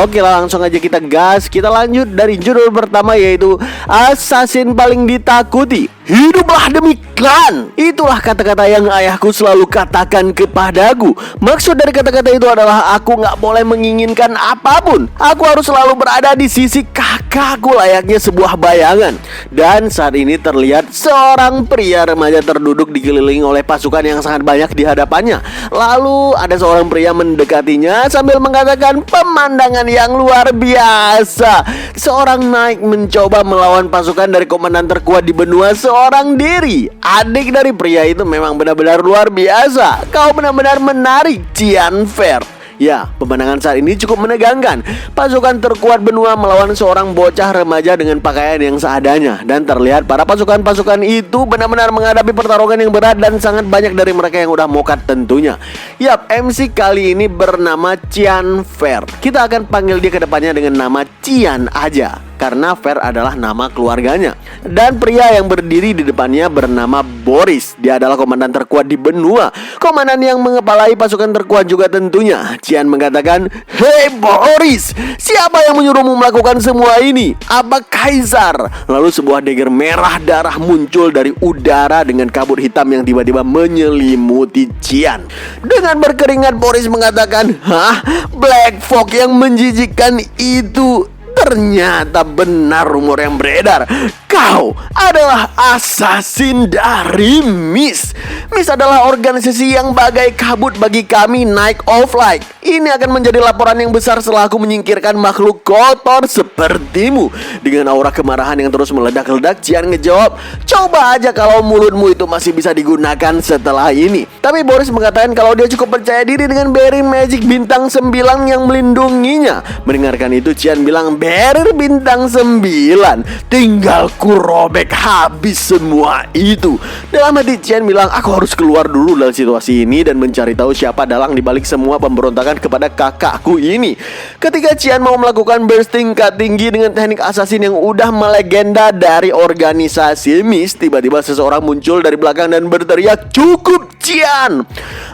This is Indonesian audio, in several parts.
Oke lah, langsung aja kita gas. Kita lanjut dari judul pertama, yaitu Assassin paling ditakuti. Hiduplah demi klan. Itulah kata-kata yang ayahku selalu katakan kepadaku. Maksud dari kata-kata itu adalah aku gak boleh menginginkan apapun. Aku harus selalu berada di sisi kakakku layaknya sebuah bayangan. Dan saat ini terlihat seorang pria remaja terduduk dikelilingi oleh pasukan yang sangat banyak di hadapannya. Lalu ada seorang pria mendekatinya sambil mengatakan pemandangan yang luar biasa. Seorang Knight mencoba melawan pasukan dari komandan terkuat di benua seorang diri. Adik dari pria itu memang benar-benar luar biasa. Kau benar-benar menarik, Cian Fair. Ya, pemandangan saat ini cukup menegangkan. Pasukan terkuat benua melawan seorang bocah remaja dengan pakaian yang seadanya. Dan terlihat para pasukan-pasukan itu benar-benar menghadapi pertarungan yang berat. Dan sangat banyak dari mereka yang udah mokat tentunya. Yap, MC kali ini bernama Cian Fair. Kita akan panggil dia ke depannya dengan nama Cian aja, karena Fair adalah nama keluarganya. Dan pria yang berdiri di depannya bernama Boris. Dia adalah komandan terkuat di benua, komandan yang mengepalai pasukan terkuat juga tentunya. Cian mengatakan, "Hei Boris, siapa yang menyuruhmu melakukan semua ini? Apa Kaisar?" Lalu sebuah dagger merah darah muncul dari udara dengan kabut hitam yang tiba-tiba menyelimuti Cian. Dengan berkeringat Boris mengatakan, "Hah? Black Fog yang menjijikkan itu? Ternyata benar rumor yang beredar. Kau adalah assassin dari Mist. Mist adalah organisasi yang bagai kabut bagi kami Night of Light. Ini akan menjadi laporan yang besar setelah aku menyingkirkan makhluk kotor sepertimu." Dengan aura kemarahan yang terus meledak-ledak, Cian ngejawab, "Coba aja kalau mulutmu itu masih bisa digunakan setelah ini." Tapi Boris mengatakan kalau dia cukup percaya diri dengan Barrier Magic bintang 9 yang melindunginya. Mendengarkan itu, Cian bilang, "Barrier bintang 9? Tinggal ku robek habis semua itu." Dalam hati Cian bilang, "Aku harus keluar dulu dari situasi ini dan mencari tahu siapa dalang dibalik semua pemberontakan kepada kakakku ini." Ketika Cian mau melakukan burst tingkat tinggi dengan teknik assassin yang udah melegenda dari organisasi Mist, tiba-tiba seseorang muncul dari belakang dan berteriak, "Cukup Cian!"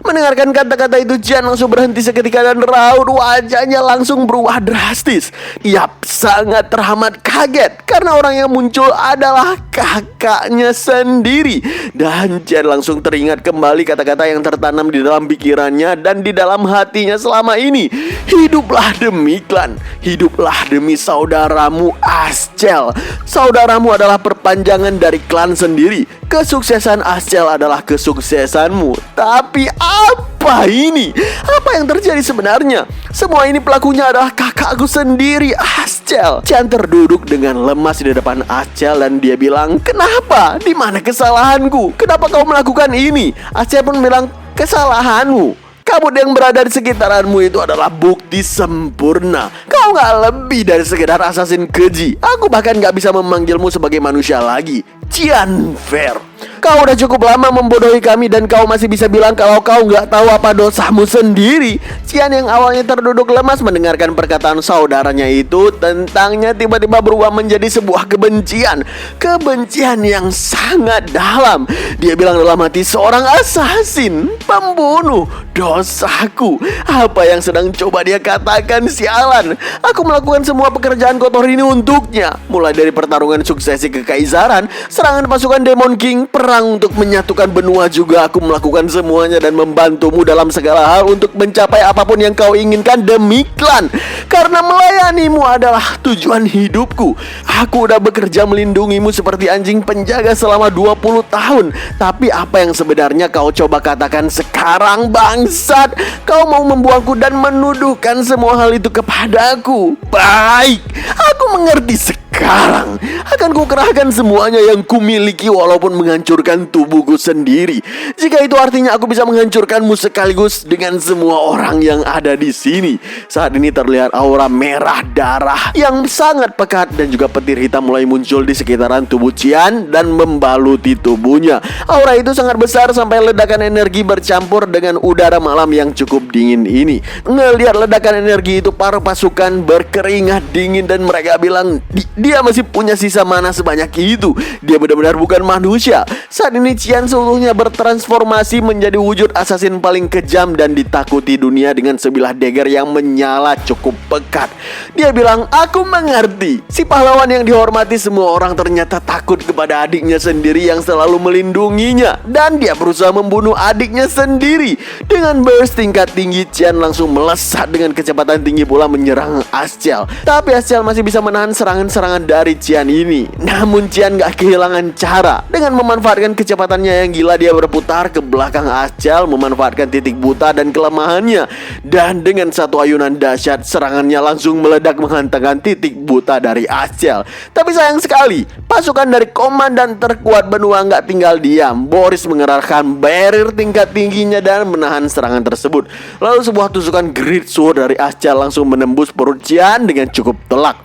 Mendengarkan kata-kata itu, Cian langsung berhenti seketika dan raut wajahnya langsung berubah drastis. Yap, sangat teramat kaget karena orang yang muncul adalah kakaknya sendiri. Dan Cian langsung teringat kembali kata-kata yang tertanam di dalam pikirannya dan di dalam hatinya selama ini. Hiduplah demi klan, hiduplah demi saudaramu Ascel. Saudaramu adalah perpanjangan dari klan sendiri. Kesuksesan Ascel adalah kesuksesanmu. Tapi apa ini? Apa yang terjadi sebenarnya? Semua ini pelakunya adalah kakakku sendiri, Ascel. Cian terduduk dengan lemas di depan Ascel dan dia bilang, "Kenapa? Di mana kesalahanku? Kenapa kau melakukan ini?" Ascel pun bilang, "Kesalahanmu? Kabut yang berada di sekitaranmu itu adalah bukti sempurna. Kau gak lebih dari sekedar assassin keji. Aku bahkan gak bisa memanggilmu sebagai manusia lagi. Cian Fair, kau udah cukup lama membodohi kami dan kau masih bisa bilang kalau kau gak tahu apa dosamu sendiri." Cian yang awalnya terduduk lemas mendengarkan perkataan saudaranya itu tentangnya tiba-tiba berubah menjadi sebuah kebencian. Kebencian yang sangat dalam. Dia bilang dalam hati, "Seorang assassin, pembunuh, dosaku. Apa yang sedang coba dia katakan, sialan. Aku melakukan semua pekerjaan kotor ini untuknya. Mulai dari pertarungan suksesi kekaisaran, serangan pasukan Demon King, perang untuk menyatukan benua juga. Aku melakukan semuanya dan membantumu dalam segala hal untuk mencapai apapun yang kau inginkan demi klan. Karena melayanimu adalah tujuan hidupku. Aku udah bekerja melindungimu seperti anjing penjaga selama 20 tahun. Tapi apa yang sebenarnya kau coba katakan sekarang, bangsat? Kau mau membuangku dan menuduhkan semua hal itu kepadaku. Baik, aku mengerti sekarang. Akan kukerahkan semuanya yang kumiliki walaupun menghancurkan tubuhku sendiri. Jika itu artinya aku bisa menghancurkanmu sekaligus dengan semua orang yang ada di sini." Saat ini terlihat aura merah darah yang sangat pekat dan juga petir hitam mulai muncul di sekitaran tubuh Cian dan membaluti tubuhnya. Aura itu sangat besar sampai ledakan energi bercampur dengan udara malam yang cukup dingin ini. Ngelihat ledakan energi itu, para pasukan berkeringat dingin dan mereka bilang, dia masih punya punya sisa mana sebanyak itu. Dia benar-benar bukan manusia. Saat ini Qian seutuhnya bertransformasi menjadi wujud assassin paling kejam dan ditakuti dunia dengan sebilah dagger yang menyala cukup pekat. Dia bilang, "Aku mengerti." Si pahlawan yang dihormati semua orang ternyata takut kepada adiknya sendiri yang selalu melindunginya, dan dia berusaha membunuh adiknya sendiri. Dengan burst tingkat tinggi, Qian langsung melesat dengan kecepatan tinggi pula menyerang Asciel. Tapi Asciel masih bisa menahan serangan-serangan dari Qian ini. Namun Qian gak kehilangan cara. Dengan memanfaatkan kecepatannya yang gila, dia berputar ke belakang Asciel, memanfaatkan titik buta dan kelemahannya. Dan dengan satu ayunan dahsyat, serangannya langsung meledak menghantamkan titik buta dari Asciel. Tapi sayang sekali, pasukan dari komandan terkuat benua nggak tinggal diam. Boris mengerahkan barrier tingkat tingginya dan menahan serangan tersebut. Lalu sebuah tusukan Great Sword dari Asciel langsung menembus perut Qian dengan cukup telak.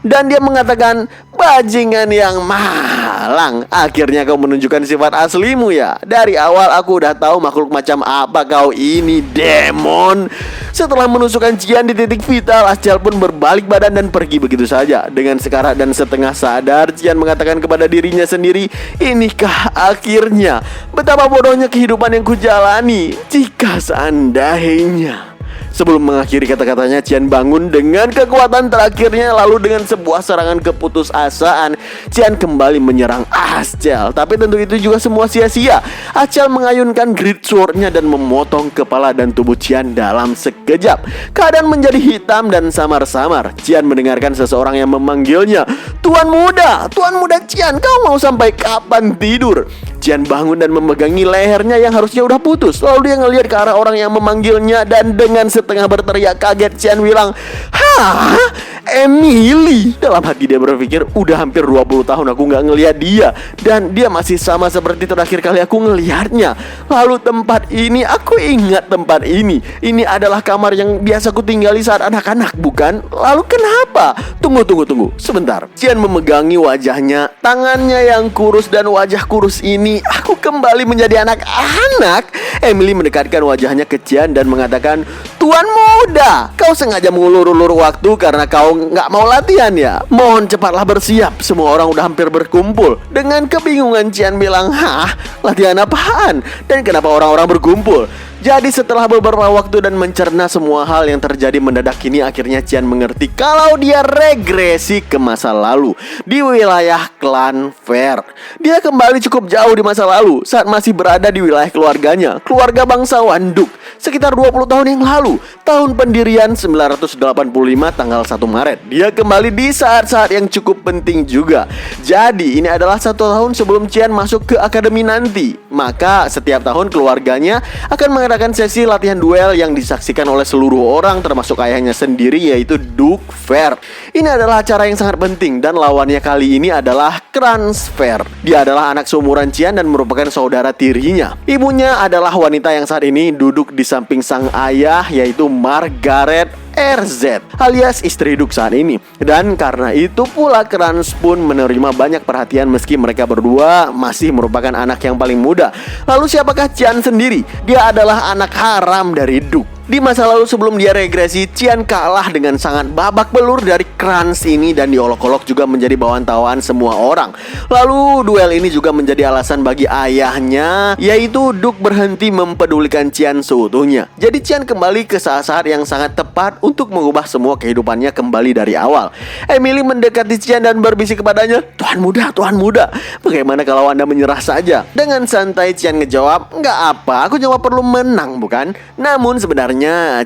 Dan dia mengatakan, "Bajingan yang malang, akhirnya kau menunjukkan sifat aslimu ya. Dari awal aku udah tahu makhluk macam apa kau ini, demon." Setelah menusukkan Qian di titik vital, Asciel pun berbalik badan dan pergi begitu saja. Dengan sekarat dan setengah sadar, Qian mengatakan kepada dirinya sendiri, "Inikah akhirnya? Betapa bodohnya kehidupan yang kujalani. Jika seandainya..." Sebelum mengakhiri kata-katanya, Qian bangun dengan kekuatan terakhirnya. Lalu dengan sebuah serangan keputusasaan, Qian kembali menyerang Asciel. Tapi tentu itu juga semua sia-sia. Asciel mengayunkan Great Sword-nya dan memotong kepala dan tubuh Qian dalam sekejap. Keadaan menjadi hitam dan samar-samar. Qian mendengarkan seseorang yang memanggilnya, Tuan Muda Qian, kau mau sampai kapan tidur?" Qian bangun dan memegangi lehernya yang harusnya udah putus. Lalu dia ngelihat ke arah orang yang memanggilnya, dan dengan setengah berteriak kaget, Qian bilang, "Hah? Emily?" Dalam hati dia berpikir, udah hampir 20 tahun aku gak ngelihat dia, dan dia masih sama seperti terakhir kali aku ngelihatnya. Lalu tempat ini, aku ingat tempat ini. Ini adalah kamar yang biasa aku tinggali saat anak-anak, bukan? Lalu kenapa? Tunggu sebentar. Qian memegangi wajahnya, tangannya yang kurus dan wajah kurus ini. Aku kembali menjadi anak-anak. Emily mendekatkan wajahnya ke Qian dan mengatakan, "Tuan Muda, kau sengaja mengulur-ulur waktu karena kau nggak mau latihan ya? Mohon cepatlah bersiap, semua orang udah hampir berkumpul." Dengan kebingungan Qian bilang, "Hah? Latihan apaan? Dan kenapa orang-orang berkumpul?" Jadi setelah beberapa waktu dan mencerna semua hal yang terjadi mendadak kini, akhirnya Qian mengerti kalau dia regresi ke masa lalu di wilayah klan Fair. Dia kembali cukup jauh di masa lalu saat masih berada di wilayah keluarganya, keluarga bangsawan Duke. Sekitar 20 tahun yang lalu, tahun pendirian 985 tanggal 1 Maret. Dia kembali di saat-saat yang cukup penting juga. Jadi ini adalah 1 tahun sebelum Qian masuk ke akademi nanti. Maka setiap tahun keluarganya akan mengadakan sesi latihan duel yang disaksikan oleh seluruh orang termasuk ayahnya sendiri, yaitu Duke Fair. Ini adalah acara yang sangat penting dan lawannya kali ini adalah Kranz Fair. Dia adalah anak seumuran Qian dan merupakan saudara tirinya. Ibunya adalah wanita yang saat ini duduk di samping sang ayah, yaitu Margaret RZ alias istri Duke saat ini. Dan karena itu pula Kranz pun menerima banyak perhatian meski mereka berdua masih merupakan anak yang paling muda. Lalu siapakah Qian sendiri? Dia adalah anak haram dari Duke. Di masa lalu sebelum dia regresi, Qian kalah dengan sangat babak belur dari Kranz ini dan diolok-olok juga menjadi bawaan-tawaan semua orang. Lalu duel ini juga menjadi alasan bagi ayahnya, yaitu Duke berhenti mempedulikan Qian seutuhnya. Jadi Qian kembali ke saat-saat yang sangat tepat untuk mengubah semua kehidupannya kembali dari awal. Emily mendekati Qian dan berbisik kepadanya, Tuan muda, bagaimana kalau Anda menyerah saja?" Dengan santai Qian ngejawab, "Nggak apa, aku cuma perlu menang, bukan?" Namun sebenarnya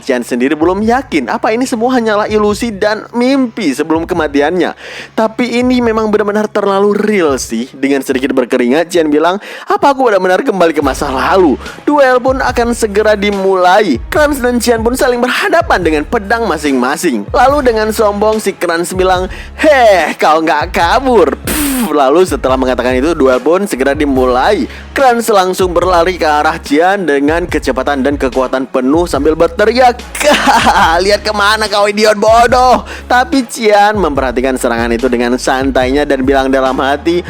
Qian sendiri belum yakin apa ini semua hanyalah ilusi dan mimpi sebelum kematiannya. Tapi ini memang benar-benar terlalu real sih. Dengan sedikit berkeringat, Qian bilang, "Apa aku benar-benar kembali ke masa lalu?" Duel pun akan segera dimulai. Kranz dan Qian pun saling berhadapan dengan pedang masing-masing. Lalu dengan sombong si Kranz bilang, "Heh, kau nggak kabur." Lalu setelah mengatakan itu, duel pun segera dimulai. Kranz langsung berlari ke arah Qian dengan kecepatan dan kekuatan penuh sambil berteriak, "Lihat kemana kau idiot bodoh!" Tapi Qian memperhatikan serangan itu dengan santainya dan bilang dalam hati,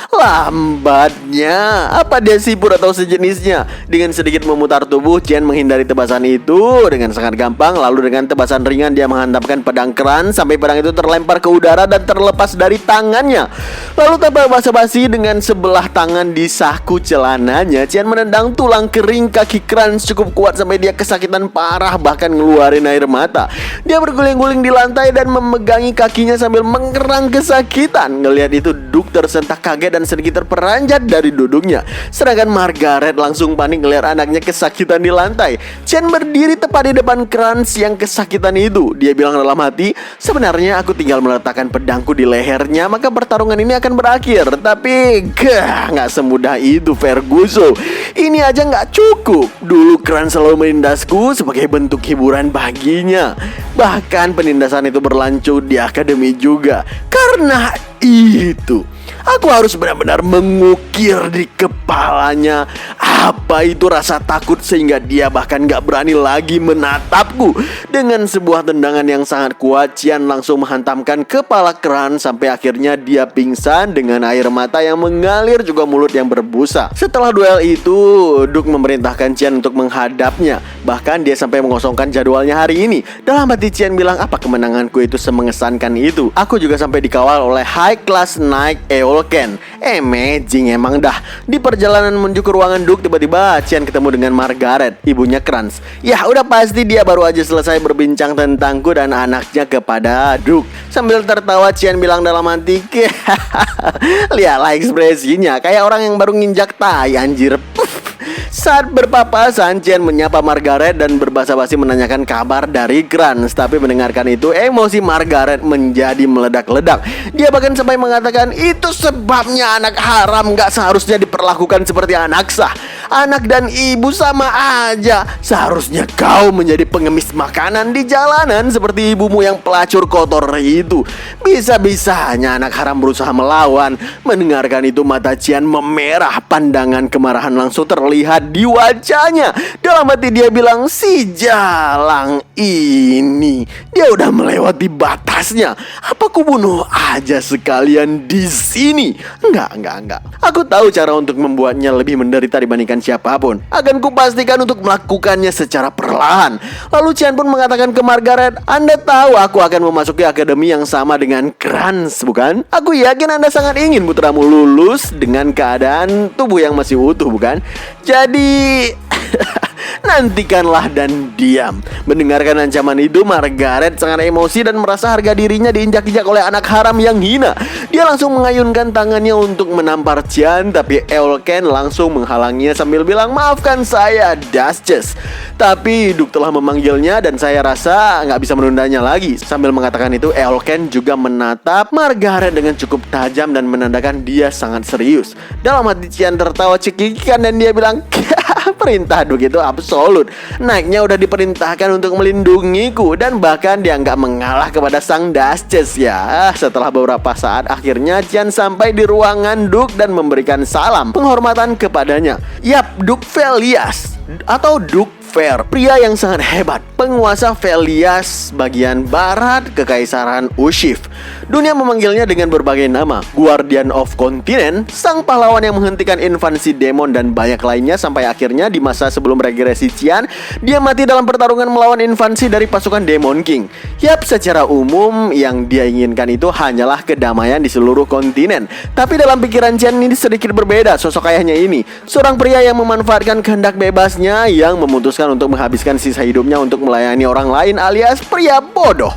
Lambatnya, apa dia sipur atau sejenisnya? Dengan sedikit memutar tubuh, Chen menghindari tebasan itu dengan sangat gampang. Lalu dengan tebasan ringan dia menghantamkan pedang keran sampai pedang itu terlempar ke udara dan terlepas dari tangannya. Lalu tanpa basa-basi dengan sebelah tangan di saku celananya, Chen menendang tulang kering kaki keran cukup kuat sampai dia kesakitan parah, bahkan ngeluarin air mata. Dia berguling-guling di lantai dan memegangi kakinya sambil mengerang kesakitan. Ngelihat itu, Duke tersentak kaget dan sedikit terperanjat dari duduknya. Sedangkan Margaret langsung panik ngelihat anaknya kesakitan di lantai. Chen berdiri tepat di depan Kranz yang kesakitan itu. Dia bilang dalam hati, sebenarnya aku tinggal meletakkan pedangku di lehernya, maka pertarungan ini akan berakhir. Tapi nggak semudah itu, Ferguson. Ini aja nggak cukup. Dulu Kranz selalu menindasku sebagai bentuk hiburan baginya. Bahkan penindasan itu berlanjut di akademi juga. Karena itu, aku harus benar-benar mengukir di kepalanya apa itu rasa takut, sehingga dia bahkan gak berani lagi menatapku. Dengan sebuah tendangan yang sangat kuat, Chen langsung menghantamkan kepala Kran sampai akhirnya dia pingsan dengan air mata yang mengalir juga mulut yang berbusa. Setelah duel itu, Duke memerintahkan Chen untuk menghadapnya. Bahkan dia sampai mengosongkan jadwalnya hari ini. Dalam hati Chen bilang, apa kemenanganku itu semengesankan itu? Aku juga sampai dikawal oleh High Class Knight Eolken. Amazing emang dah. Di perjalanan menuju ke ruangan Duke, tiba-tiba Chen ketemu dengan Margaret, ibunya Kranz. Ya udah pasti dia baru aja selesai berbincang tentangku dan anaknya kepada Duke. Sambil tertawa Chen bilang dalam hati, lihatlah ekspresinya, kayak orang yang baru nginjak tai anjir. Saat berpapasan, Chen menyapa Margaret dan berbasa-basi menanyakan kabar dari Kranz. Tapi mendengarkan itu, emosi Margaret menjadi meledak-ledak. Dia bahkan sampai mengatakan, itu sebabnya anak haram gak seharusnya diperlakukan seperti anak sah. Anak dan ibu sama aja. Seharusnya kau menjadi pengemis makanan di jalanan seperti ibumu yang pelacur kotor itu. Bisa-bisanya anak haram berusaha melawan. Mendengarkan itu, mata Chen memerah. Pandangan kemarahan langsung terlihat di wajahnya. Dalam hati dia bilang, si Jalang ini, dia udah melewati batasnya. Apa ku bunuh aja sekalian di sini? Enggak. Aku tahu cara untuk membuatnya lebih menderita dibandingkan siapapun. Akan kupastikan untuk melakukannya secara perlahan. Lalu Chen pun mengatakan ke Margaret, Anda tahu aku akan memasuki akademi yang sama dengan Kranz, bukan? Aku yakin Anda sangat ingin putramu lulus dengan keadaan tubuh yang masih utuh, bukan? Jadi nantikanlah dan diam. Mendengarkan ancaman itu, Margaret sangat emosi dan merasa harga dirinya diinjak-injak oleh anak haram yang hina. Dia langsung mengayunkan tangannya untuk menampar Chen, tapi Eolken langsung menghalanginya sambil bilang, maafkan saya, Duchess. Tapi Duke telah memanggilnya dan saya rasa nggak bisa menundanya lagi. Sambil mengatakan itu, Eolken juga menatap Margaret dengan cukup tajam dan menandakan dia sangat serius. Dalam hati Chen tertawa cekikikan dan dia bilang, perintah Duke itu absolut. Naiknya udah diperintahkan untuk melindungiku dan bahkan dia nggak mengalah kepada sang Duchess ya. Setelah beberapa saat, akhirnya Chen sampai di ruangan Duke dan memberikan salam penghormatan kepadanya. Yap, Duke Velias atau Duke Fair, pria yang sangat hebat, penguasa Velias bagian barat Kekaisaran Ushif. Dunia memanggilnya dengan berbagai nama, Guardian of Continent, sang pahlawan yang menghentikan invasi demon dan banyak lainnya. Sampai akhirnya di masa sebelum regresi Qian, dia mati dalam pertarungan melawan invasi dari pasukan Demon King. Yap, secara umum yang dia inginkan itu hanyalah kedamaian di seluruh kontinen. Tapi dalam pikiran Qian ini sedikit berbeda. Sosok ayahnya ini seorang pria yang memanfaatkan kehendak bebasnya, yang memutuskan untuk menghabiskan sisa hidupnya untuk melayani orang lain, alias pria bodoh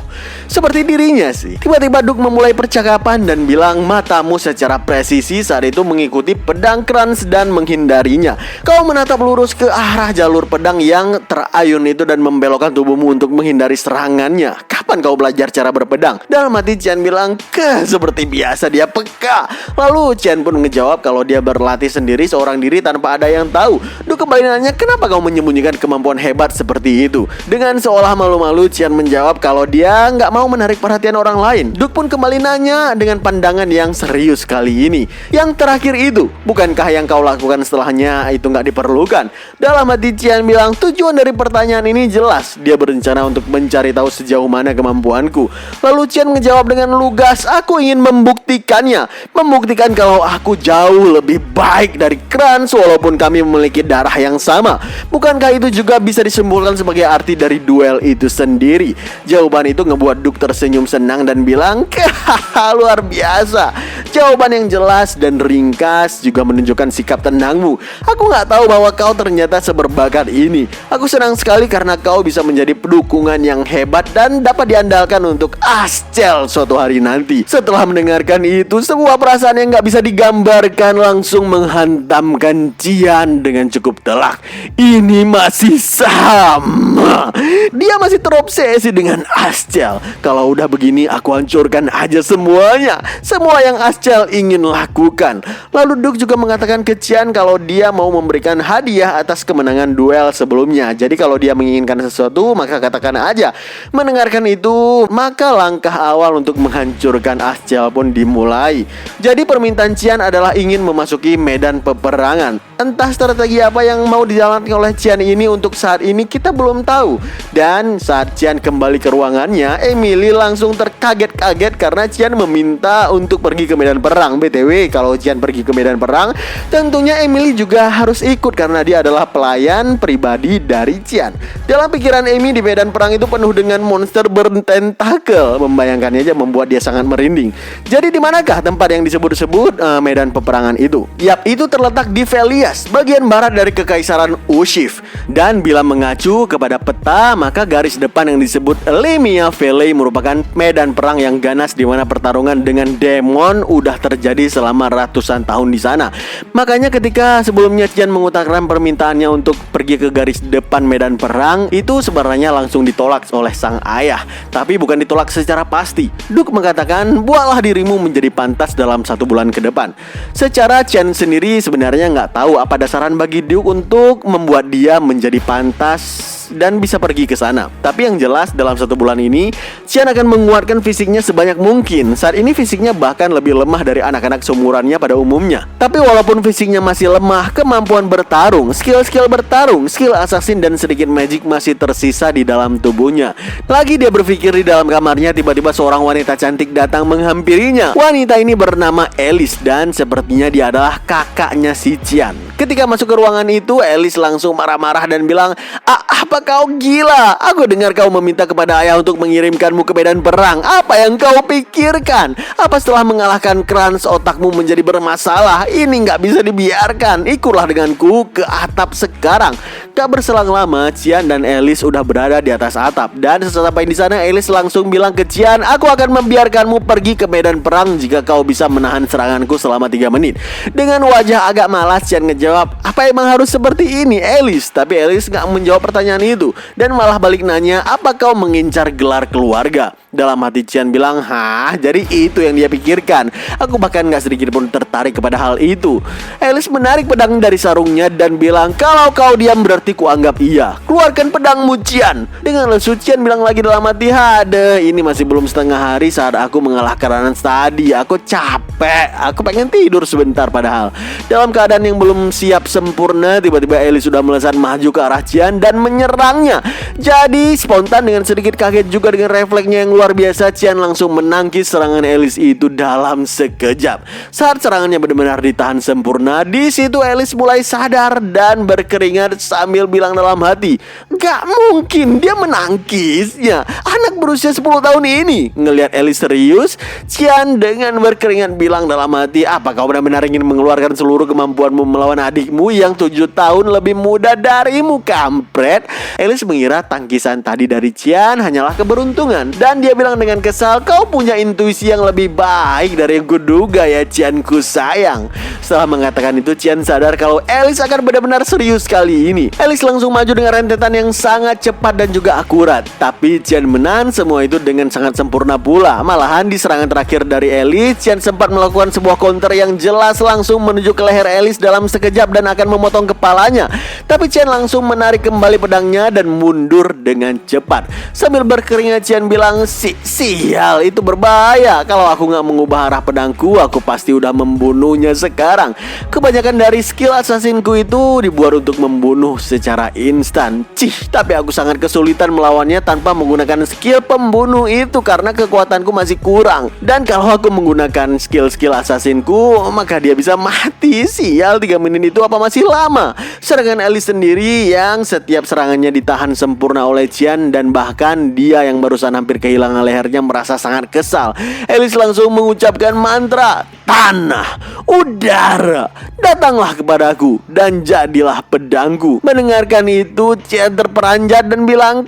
seperti dirinya sih. Tiba-tiba Duke memulai percakapan dan bilang, matamu secara presisi saat itu mengikuti pedang Kranz dan menghindarinya. Kau menatap lurus ke arah jalur pedang yang terayun itu dan membelokkan tubuhmu untuk menghindari serangannya. Kapan kau belajar cara berpedang? Dalam hati Chen bilang, seperti biasa dia peka. Lalu Chen pun ngejawab kalau dia berlatih sendiri seorang diri tanpa ada yang tahu. Duke kembali nanya, kenapa kau menyembunyikan kemampuan hebat seperti itu? Dengan seolah malu-malu, Chen menjawab kalau dia nggak mau menarik perhatian orang lain. Duke pun kembali nanya dengan pandangan yang serius kali ini. Yang terakhir itu, bukankah yang kau lakukan setelahnya itu nggak diperlukan? Dalam hati Chen bilang, tujuan dari pertanyaan ini jelas. Dia berencana untuk mencari tahu sejauh mana kemampuanku. Lalu Qian menjawab dengan lugas, aku ingin membuktikannya. Membuktikan kalau aku jauh lebih baik dari Krans walaupun kami memiliki darah yang sama. Bukankah itu juga bisa disimpulkan sebagai arti dari duel itu sendiri? Jawaban itu ngebuat Duke tersenyum senang dan bilang, hahaha, luar biasa. Jawaban yang jelas dan ringkas juga menunjukkan sikap tenangmu. Aku gak tahu bahwa kau ternyata seberbakat ini. Aku senang sekali karena kau bisa menjadi dukungan yang hebat dan dapat diandalkan untuk Ascel suatu hari nanti. Setelah mendengarkan itu, sebuah perasaan yang gak bisa digambarkan langsung menghantamkan Qian dengan cukup telak. Ini masih sama. Dia masih terobsesi dengan Ascel. Kalau udah begini, aku hancurkan aja semuanya. Semua yang Ascel ingin lakukan. Lalu Duke juga mengatakan ke Qian kalau dia mau memberikan hadiah atas kemenangan duel sebelumnya. Jadi kalau dia menginginkan sesuatu, maka katakan aja. Mendengarkan itu, maka langkah awal untuk menghancurkan Ascel pun dimulai. Jadi permintaan Qian adalah ingin memasuki medan peperangan. Entah strategi apa yang mau dijalankan oleh Qian ini untuk saat ini kita belum tahu. Dan saat Qian kembali ke ruangannya, Emily langsung terkaget-kaget karena Qian meminta untuk pergi ke medan perang. BTW, kalau Qian pergi ke medan perang, tentunya Emily juga harus ikut karena dia adalah pelayan pribadi dari Qian. Dalam pikiran Amy, di medan perang itu penuh dengan monster bertentakel. Membayangkannya aja membuat dia sangat merinding. Jadi di manakah tempat yang disebut-sebut medan peperangan itu? Yap, itu terletak di Velias, bagian barat dari Kekaisaran Ushif. Dan bila mengacu kepada peta, maka garis depan yang disebut Lemia Valley merupakan medan perang yang ganas di mana pertarungan dengan demon udah terjadi selama ratusan tahun di sana. Makanya ketika sebelumnya Qian mengutarakan permintaannya untuk pergi ke garis depan medan perang, itu sebenarnya langsung ditolak oleh sang ayah. Tapi bukan ditolak secara pasti. Duke mengatakan, buatlah dirimu menjadi pantas dalam 1 bulan ke depan. Secara Qian sendiri sebenarnya nggak tahu apa dasaran bagi Duke untuk membuat dia menjadi pantas dan bisa pergi ke sana. Tapi yang jelas dalam 1 bulan ini Qian akan menguatkan fisiknya sebanyak mungkin. Saat ini fisiknya bahkan lebih lemah dari anak-anak seumurannya pada umumnya. Tapi walaupun fisiknya masih lemah, kemampuan bertarung, skill-skill bertarung, skill assassin dan sedikit magic masih tersisa di dalam tubuhnya. Lagi dia berpikir di dalam kamarnya, tiba-tiba seorang wanita cantik datang menghampirinya. Wanita ini bernama Alice dan sepertinya dia adalah kakaknya si Qian. Ketika masuk ke ruangan itu, Alice langsung marah-marah dan bilang, apa kau gila? Aku dengar kau meminta kepada ayah untuk mengirimkanmu ke medan perang. Apa yang kau pikirkan? Apa setelah mengalahkan Krans otakmu menjadi bermasalah? Ini nggak bisa dibiarkan. Ikutlah denganku ke atap sekarang. Gak berselang lama, Qian dan Alice udah berada di atas atap. Dan sesampai di sana, Alice langsung bilang ke Qian, aku akan membiarkanmu pergi ke medan perang jika kau bisa menahan seranganku selama 3 menit. Dengan wajah agak malas, Qian ngejawab, apa emang harus seperti ini, Alice? Tapi Alice gak menjawab pertanyaan itu dan malah balik nanya, apa kau mengincar gelar keluarga? Dalam hati Qian bilang, hah? Jadi itu yang dia pikirkan. Aku bahkan gak sedikit pun tertarik kepada hal itu. Alice menarik pedang dari sarungnya dan bilang, kalau kau diam berarti kuanggap iya. Keluarkan pedangmu, Qian. Dengan lesu, Qian bilang lagi dalam hati, hade, ini masih belum setengah hari saat aku mengalahkan Ranan tadi. Aku capek. Aku pengen tidur sebentar padahal. Dalam keadaan yang belum siap sempurna, tiba-tiba Alice sudah melesat maju ke arah Qian dan menyerangnya. Jadi spontan dengan sedikit kaget juga dengan refleksnya yang luar biasa, Qian langsung menangkis serangan Alice itu dalam sekejap. Saat serangannya benar-benar ditahan sempurna, di situ Alice mulai sadar dan berkeringat sambil bilang dalam hati, gak mungkin dia menangkisnya. Anak berusia 10 tahun ini. Ngelihat Alice serius, Qian dengan berkeringat bilang dalam hati, apa kau benar-benar ingin mengeluarkan seluruh kemampuanmu melawan adikmu yang 7 tahun lebih muda darimu, kampret? Alice mengira tangkisan tadi dari Qian hanyalah keberuntungan dan dia bilang dengan kesal, kau punya intuisi yang lebih baik dari yang kuduga ya, Qianku sayang. Setelah mengatakan itu, Qian sadar kalau Alice akan benar-benar serius kali ini. Alice langsung maju dengan rentetan yang sangat cepat dan juga akurat. Tapi Qian menahan semua itu dengan sangat sempurna pula. Malahan di serangan terakhir dari Alice, Qian sempat melakukan sebuah counter yang jelas langsung menuju ke leher Alice dalam sekejap dan akan memotong kepalanya. Tapi Chen langsung menarik kembali pedangnya dan mundur dengan cepat. Sambil berkeringat Chen bilang, sial, itu berbahaya. Kalau aku nggak mengubah arah pedangku, aku pasti udah membunuhnya sekarang. Kebanyakan dari skill asasinku itu dibuat untuk membunuh secara instan. Tapi aku sangat kesulitan melawannya tanpa menggunakan skill pembunuh itu karena kekuatanku masih kurang. Dan kalau aku menggunakan skill-skill asasinku, maka dia bisa mati. Sial, 3 menit itu apa masih lama? Serangan Alice sendiri yang setiap serangannya ditahan sempurna oleh Qian, dan bahkan dia yang barusan hampir kehilangan lehernya merasa sangat kesal. Alice langsung mengucapkan mantra, tanah, udara, datanglah kepadaku dan jadilah pedangku. Mendengarkan itu, Qian terperanjat dan bilang,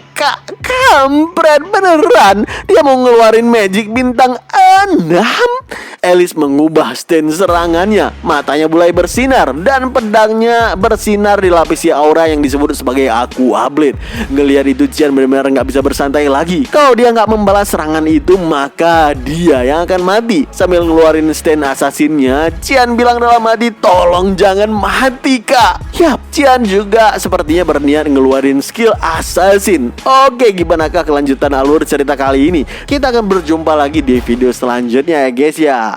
kampret beneran, dia mau ngeluarin magic bintang 6. Alice mengubah stand serangannya, matanya mulai bersinar dan pedangnya bersinar dilapisi aura yang disebut sebagai Aqua Blade. Ngelihat itu Qian benar-benar nggak bisa bersantai lagi. Kalau dia nggak membalas serangan itu, maka dia yang akan mati. Sambil ngeluarin stand asasinnya, Qian bilang dalam hati, tolong jangan mati kak. Yap, Qian juga sepertinya berniat ngeluarin skill assassin. Oke, gimanakah kelanjutan alur cerita kali ini? Kita akan berjumpa lagi di video selanjutnya ya guys ya.